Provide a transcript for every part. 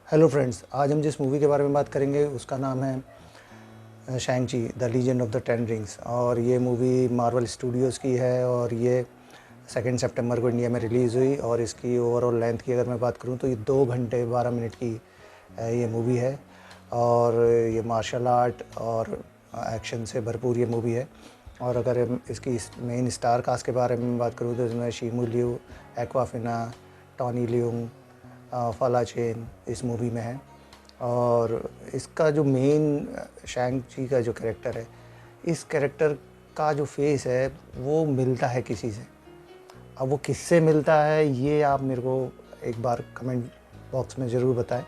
Hello friends, आज हम जिस मूवी के बारे में बात करेंगे उसका नाम है शैंग-ची the legend of the ten rings. और ये मूवी मार्वल स्टूडियोज़ की है और ये 2 सितंबर को इंडिया में रिलीज़ हुई। और इसकी ओवरऑल लेंथ की अगर मैं बात करूँ तो ये 2 घंटे 12 मिनट की ये मूवी है। और ये मार्शल आर्ट और एक्शन से भरपूर ये मूवी है। और अगर हम इसकी मेन स्टार कास्ट के बारे में बात करूँ तो इसमें शिमू लिऊ, एक्वाफिना, टॉनी लियोंग, फला चेन इस मूवी में है। और इसका जो मेन शैंग-ची का जो कैरेक्टर है, इस कैरेक्टर का जो फेस है वो मिलता है किसी से। अब वो किससे मिलता है ये आप मेरे को एक बार कमेंट बॉक्स में ज़रूर बताएं।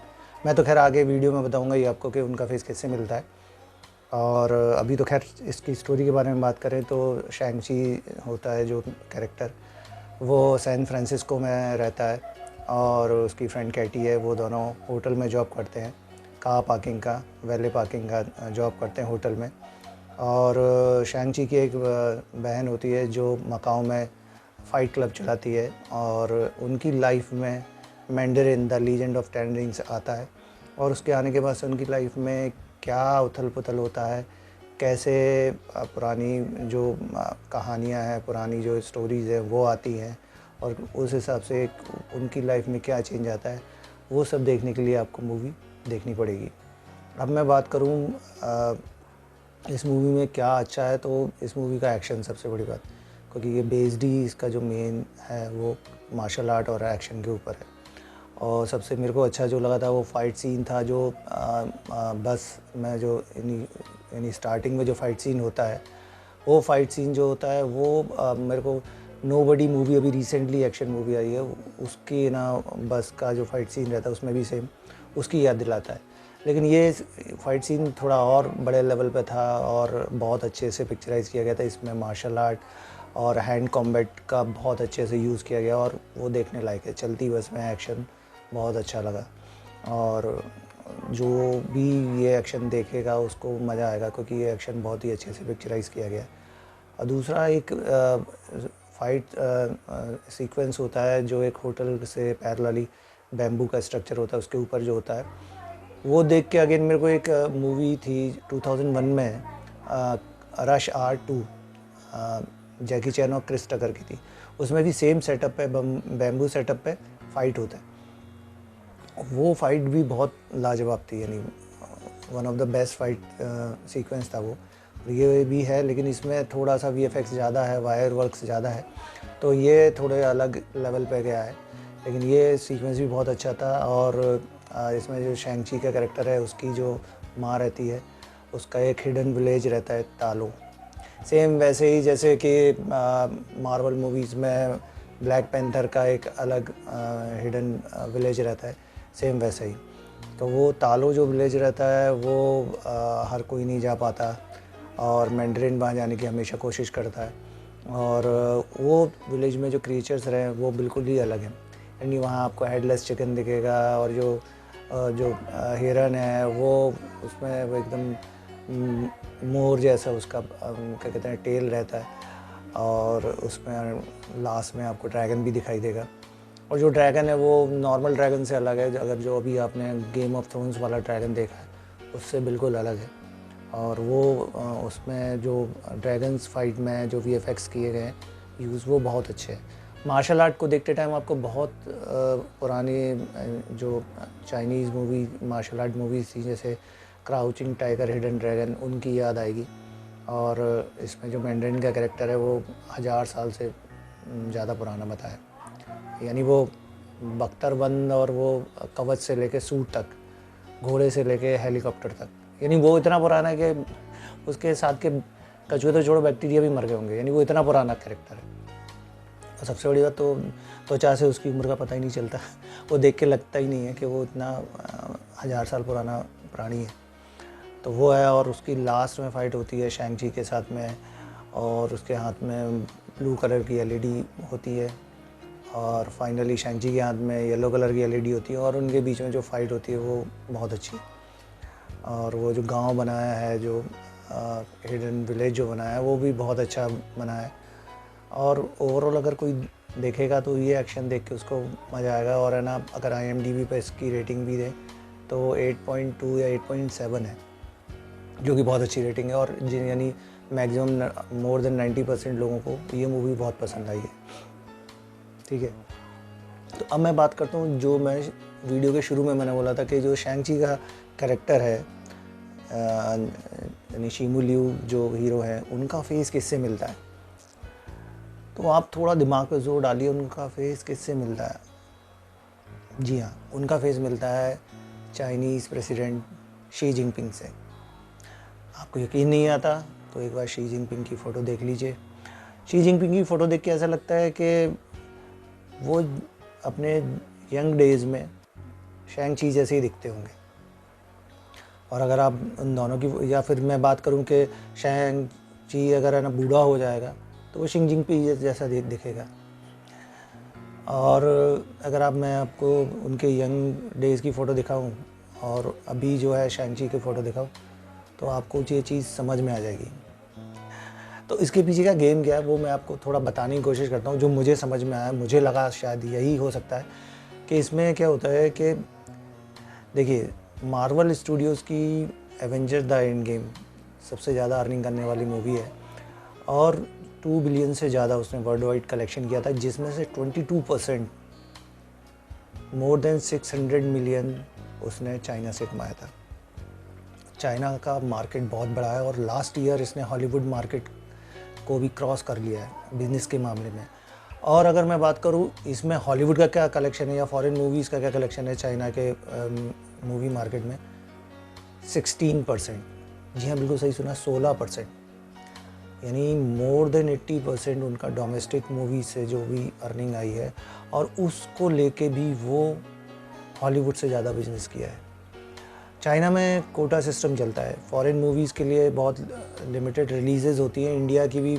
मैं तो खैर आगे वीडियो में बताऊंगा ही आपको कि उनका फेस किससे मिलता है। और अभी तो खैर इसकी स्टोरी के बारे में बात करें तो शैंग-ची होता है जो कैरेक्टर, वो सैन फ्रांसिस्को में रहता है और उसकी फ्रेंड कैटी है। वो दोनों होटल में जॉब करते हैं, कार पार्किंग का, वैले पार्किंग का जॉब करते हैं होटल में। और शैंग-ची की एक बहन होती है जो मकाओ में फ़ाइट क्लब चलाती है और उनकी लाइफ में Mandarin the legend of ten rings आता है। और उसके आने के बाद से उनकी लाइफ में क्या उथल-पुथल होता है, कैसे पुरानी जो कहानियाँ हैं, पुरानी जो स्टोरीज़ हैं वो आती हैं और उस हिसाब से उनकी लाइफ में क्या चेंज आता है, वो सब देखने के लिए आपको मूवी देखनी पड़ेगी। अब मैं बात करूँ इस मूवी में क्या अच्छा है, तो इस मूवी का एक्शन सबसे बड़ी बात, क्योंकि ये बेस्ड ही इसका जो मेन है वो मार्शल आर्ट और एक्शन के ऊपर है। और सबसे मेरे को अच्छा जो लगा था वो फाइट सीन था, जो बस में जो यानी स्टार्टिंग में जो फाइट सीन होता है, वो फाइट सीन जो होता है वो मेरे को नोबडी मूवी अभी रिसेंटली एक्शन मूवी आई है उसकी ना बस का जो फाइट सीन रहता है उसमें भी सेम उसकी याद दिलाता है। लेकिन ये फाइट सीन थोड़ा और बड़े लेवल पे था और बहुत अच्छे से पिक्चराइज़ किया गया था। इसमें मार्शल आर्ट और हैंड कॉम्बैट का बहुत अच्छे से यूज़ किया गया और वो देखने लायक है। चलती बस में एक्शन बहुत अच्छा लगा और जो भी ये एक्शन देखेगा उसको मज़ा आएगा, क्योंकि ये एक्शन बहुत ही अच्छे से पिक्चराइज़ किया गया है। और दूसरा एक फाइट सीक्वेंस होता है जो एक होटल से पैरेलली बैम्बू का स्ट्रक्चर होता है उसके ऊपर जो होता है, वो देख के अगेन मेरे को एक मूवी थी 2001 में रश आर 2, जैकी चैन और क्रिस टकर की थी। उसमें भी सेम सेटअप पे बैम्बू सेटअप पे फाइट होता है। वो फाइट भी बहुत लाजवाब थी, यानी one of the best fight sequence था वो। ये भी है लेकिन इसमें थोड़ा सा वीएफएक्स ज़्यादा है, वायर वर्क्स ज़्यादा है, तो ये थोड़े अलग लेवल पे गया है। लेकिन ये सीक्वेंस भी बहुत अच्छा था। और इसमें जो शैंग-ची का कैरेक्टर है उसकी जो माँ रहती है, उसका एक हिडन विलेज रहता है तालो, सेम वैसे ही जैसे कि मार्वल मूवीज़ में ब्लैक पैंथर का एक अलग हिडन विलेज रहता है, सेम वैसे ही। तो वो तालो जो विलेज रहता है वो हर कोई नहीं जा पाता और मैंडरिन वहाँ जाने की हमेशा कोशिश करता है। और वो विलेज में जो क्रिएचर्स रहे वो बिल्कुल ही अलग हैं, यानी वहाँ आपको हेडलेस चिकन दिखेगा और जो हिरन है वो उसमें वो एकदम मोर जैसा उसका क्या कहते हैं टेल रहता है। और उसमें लास्ट में आपको ड्रैगन भी दिखाई देगा। और जो ड्रैगन है वो नॉर्मल ड्रैगन से अलग है, अगर जो अभी आपने गेम ऑफ थ्रोन्स वाला ड्रैगन देखा है उससे बिल्कुल अलग है। और वो उसमें जो ड्रैगन्स फाइट में जो वीएफएक्स किए गए हैं यूज़ वो बहुत अच्छे हैं। मार्शल आर्ट को देखते टाइम आपको बहुत पुरानी जो Chinese movie martial art movies थी जैसे क्राउचिंग टाइगर, हिडन ड्रैगन, उनकी याद आएगी। और इसमें जो मैंडरिन का कैरेक्टर है वो 1000 साल से ज़्यादा पुराना बताया, यानी वो बख्तरबंद और वो कवच से लेके सूट तक, घोड़े से लेके हेलीकॉप्टर तक, यानी वो इतना पुराना है कि उसके साथ के कछुए तो छोड़ो बैक्टीरिया भी मर गए होंगे, यानी वो इतना पुराना कैरेक्टर है। और सबसे बड़ी बात तो त्वचा से उसकी उम्र का पता ही नहीं चलता, वो देख के लगता ही नहीं है कि वो इतना 1000 साल पुराना प्राणी है। तो वो है। और उसकी लास्ट में फ़ाइट होती है शैंग-ची के साथ में और उसके हाथ में ब्लू कलर की एलईडी होती है और फाइनली शैंग-ची के हाथ में येलो कलर की एलईडी होती है और उनके बीच में जो फ़ाइट होती है वो बहुत अच्छी है। और वो जो गांव बनाया है, जो हिडन विलेज जो बनाया है वो भी बहुत अच्छा बनाया है। और ओवरऑल अगर कोई देखेगा तो ये एक्शन देख के उसको मज़ा आएगा। और है ना, अगर IMDb पे इसकी रेटिंग भी दें तो 8.2 या 8.7 है, जो कि बहुत अच्छी रेटिंग है। और यानी मैक्सिमम मोर देन 90% लोगों को ये मूवी बहुत पसंद आई है। ठीक है, तो अब मैं बात करता हूँ, जो मैं वीडियो के शुरू में मैंने बोला था कि जो शैंग ची का कैरेक्टर है, यानी शिमू लिू जो हीरो है, उनका फेस किससे मिलता है। तो आप थोड़ा दिमाग पे जोर डालिए, उनका फेस किससे मिलता है। जी हाँ, उनका फेस मिलता है चाइनीज़ प्रेसिडेंट शी जिनपिंग से। आपको यकीन नहीं आता तो एक बार शी जिनपिंग की फ़ोटो देख लीजिए। शी जिनपिंग की फ़ोटो देख के ऐसा लगता है कि वो अपने यंग डेज़ में शैंग ची जैसे ही दिखते होंगे। और अगर आप उन दोनों की, या फिर मैं बात करूं कि शैंग ची अगर है ना बूढ़ा हो जाएगा तो वो शी जिनपिंग जैसा दिखेगा। और अगर मैं आपको उनके यंग डेज़ की फ़ोटो दिखाऊं और अभी जो है शैंग ची की फ़ोटो दिखाऊं तो आपको ये चीज़ समझ में आ जाएगी। तो इसके पीछे का गेम क्या है वो मैं आपको थोड़ा बताने की कोशिश करता हूँ। जो मुझे समझ में आया, मुझे लगा शायद यही हो सकता है कि इसमें क्या होता है कि देखिए, मार्वल स्टूडियोज़ की एवेंजर द एंड गेम सबसे ज़्यादा अर्निंग करने वाली मूवी है और 2 बिलियन से ज़्यादा उसने वर्ल्ड वाइड कलेक्शन किया था, जिसमें से 22% मोर देन 600 मिलियन उसने चाइना से कमाया था। चाइना का मार्केट बहुत बड़ा है और लास्ट ईयर इसने हॉलीवुड मार्केट को भी क्रॉस कर लिया है बिज़नेस के मामले में। और अगर मैं बात करूं इसमें हॉलीवुड का क्या कलेक्शन है या फॉरेन मूवीज़ का क्या कलेक्शन है चाइना के मूवी मार्केट में, 16%। जी हाँ, बिल्कुल सही सुना, 16%। यानी मोर देन 80% उनका डोमेस्टिक मूवी से जो भी अर्निंग आई है, और उसको लेके भी वो हॉलीवुड से ज़्यादा बिजनेस किया है। चाइना में कोटा सिस्टम चलता है, फॉरेन मूवीज़ के लिए बहुत लिमिटेड रिलीज़ेज़ होती हैं। इंडिया की भी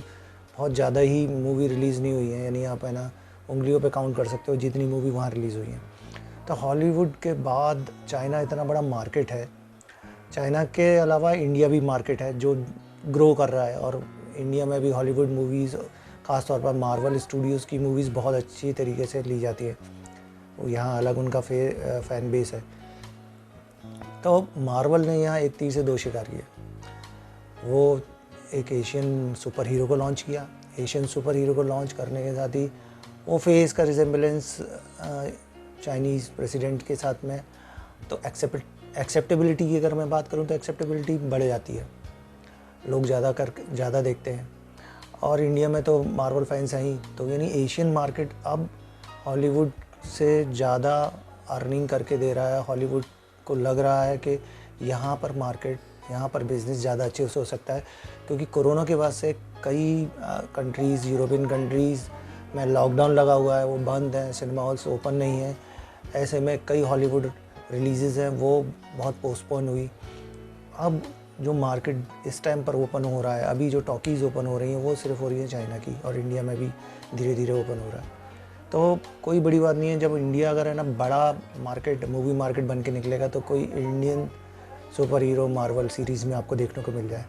बहुत ज़्यादा ही मूवी रिलीज़ नहीं हुई है, यानी आप है ना उंगलियों पे काउंट कर सकते हो जितनी मूवी वहाँ रिलीज़ हुई हैं। तो हॉलीवुड के बाद चाइना इतना बड़ा मार्केट है। चाइना के अलावा इंडिया भी मार्केट है जो ग्रो कर रहा है, और इंडिया में भी हॉलीवुड मूवीज़, ख़ास तौर पर मार्वल स्टूडियोज़ की मूवीज़ बहुत अच्छी तरीके से ली जाती है। यहाँ अलग उनका फ़ैन बेस है। तो मार्वल ने यहाँ एक तीर से दो शिकार किए। वो एक एशियन सुपर हीरो को लॉन्च किया। एशियन सुपर हीरो को लॉन्च करने के साथ ही वो फेस का रिजेम्बलेंस चाइनीज़ प्रेसिडेंट के साथ में, तो एक्सेप्टेबिलिटी की अगर मैं बात करूँ तो एक्सेप्टेबिलिटी बढ़ जाती है, लोग ज़्यादा देखते हैं। और इंडिया में तो मार्वल फैंस हैं ही, तो यानी एशियन मार्केट अब हॉलीवुड से ज़्यादा अर्निंग करके दे रहा है। हॉलीवुड को लग रहा है कि यहाँ पर मार्केट, यहाँ पर बिज़नेस ज़्यादा अच्छे से हो सकता है, क्योंकि कोरोना के बाद से कई कंट्रीज़, यूरोपियन कंट्रीज़ में लॉकडाउन लगा हुआ है, वो बंद हैं, सिनेमा हॉल्स ओपन नहीं है। ऐसे में कई हॉलीवुड रिलीज़ेज़ हैं वो बहुत पोस्टपोन हुई। अब जो मार्केट इस टाइम पर ओपन हो रहा है, अभी जो टॉकीज़ ओपन हो रही हैं वो सिर्फ हो रही है चाइना की, और इंडिया में भी धीरे धीरे ओपन हो रहा है। तो कोई बड़ी बात नहीं है, जब इंडिया अगर है ना बड़ा मार्केट, मूवी मार्केट बन के निकलेगा तो कोई Indian super hero Marvel series में आपको देखने को मिल जाए।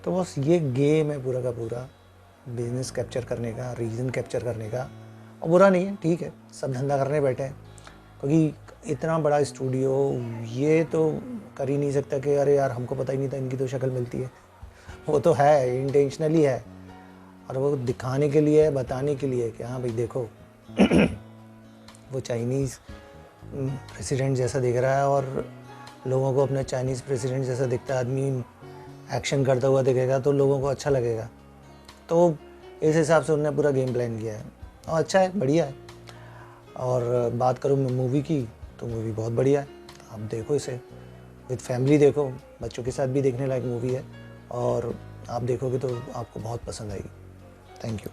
तो बस ये गेम है पूरा का पूरा, बिज़नेस कैप्चर करने का, रीजन कैप्चर करने का। और बुरा नहीं है, ठीक है, सब धंधा करने बैठे हैं, क्योंकि इतना बड़ा स्टूडियो ये तो कर ही नहीं सकता कि अरे यार हमको पता ही नहीं था इनकी तो शक्ल मिलती है। वो तो है, इंटेंशनली है, और वो दिखाने के लिए है, बताने के लिए कि हाँ भाई देखो वो चाइनीज़ प्रेसिडेंट जैसा दिख रहा है, और लोगों को अपने चाइनीज़ प्रेसिडेंट जैसा दिखता है आदमी एक्शन करता हुआ दिखेगा तो लोगों को अच्छा लगेगा। तो इस हिसाब से उन्होंने पूरा गेम प्लान किया है, और अच्छा है, बढ़िया है। और बात करूँ मैं मूवी की, तो मूवी बहुत बढ़िया है, आप देखो इसे, विद फैमिली देखो, बच्चों के साथ भी देखने लायक मूवी है, और आप देखोगे तो आपको बहुत पसंद आएगी। Thank you.